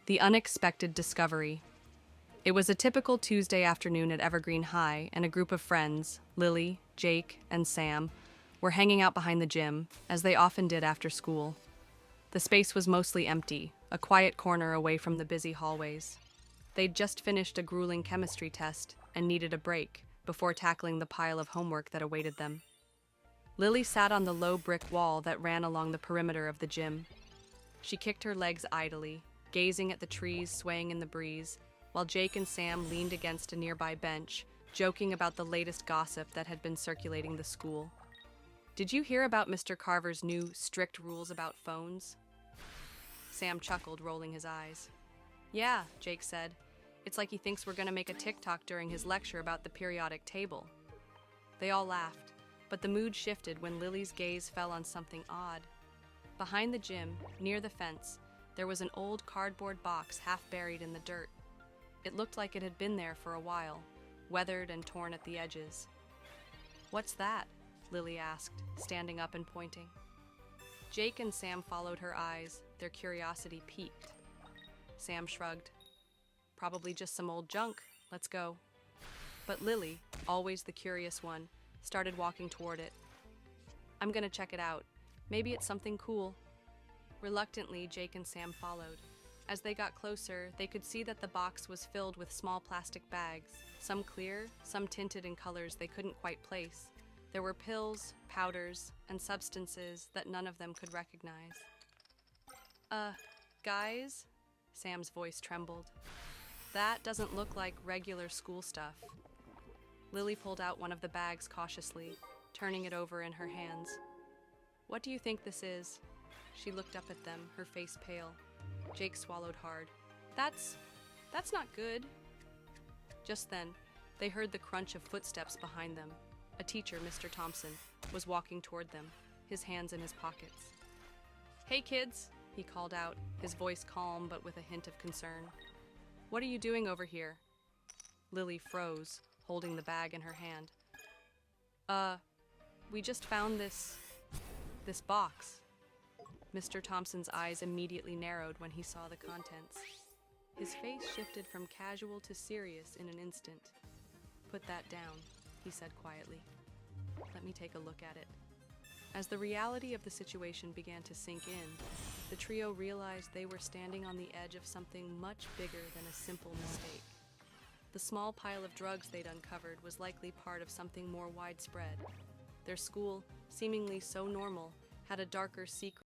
The unexpected discovery. It was a typical Tuesday afternoon at Evergreen High, and a group of friends, Lily, Jake, and Sam, were hanging out behind the gym, as they often did after school. The space was mostly empty, a quiet corner away from the busy hallways. They'd just finished a grueling chemistry test and needed a break before tackling the pile of homework that awaited them. Lily sat on the low brick wall that ran along the perimeter of the gym. She kicked her legs idly, gazing at the trees swaying in the breeze, while Jake and Sam leaned against a nearby bench, joking about the latest gossip that had been circulating the school. "Did you hear about Mr. Carver's new strict rules about phones?" Sam chuckled, rolling his eyes. "Yeah," Jake said. "It's like he thinks we're going to make a TikTok during his lecture about the periodic table." They all laughed, but the mood shifted when Lily's gaze fell on something odd. Behind the gym, near the fence, there was an old cardboard box half buried in the dirt. It looked like it had been there for a while, weathered and torn at the edges. "What's that?" Lily asked, standing up and pointing. Jake and Sam followed her eyes, their curiosity piqued. Sam shrugged. "Probably just some old junk. Let's go." But Lily, always the curious one, started walking toward it. "I'm gonna check it out. Maybe it's something cool." Reluctantly, Jake and Sam followed. As they got closer, they could see that the box was filled with small plastic bags, some clear, some tinted in colors they couldn't quite place. There were pills, powders, and substances that none of them could recognize. Guys?" Sam's voice trembled. "That doesn't look like regular school stuff." Lily pulled out one of the bags cautiously, turning it over in her hands. "What do you think this is?" She looked up at them, her face pale. Jake swallowed hard. That's not good." Just then, they heard the crunch of footsteps behind them. A teacher, Mr. Thompson, was walking toward them, his hands in his pockets. "Hey kids," he called out, his voice calm but with a hint of concern. "What are you doing over here?" Lily froze, holding the bag in her hand. We just found this box." Mr. Thompson's eyes immediately narrowed when he saw the contents. His face shifted from casual to serious in an instant. "Put that down," he said quietly. "Let me take a look at it." As the reality of the situation began to sink in, the trio realized they were standing on the edge of something much bigger than a simple mistake. The small pile of drugs they'd uncovered was likely part of something more widespread. Their school, seemingly so normal, had a darker secret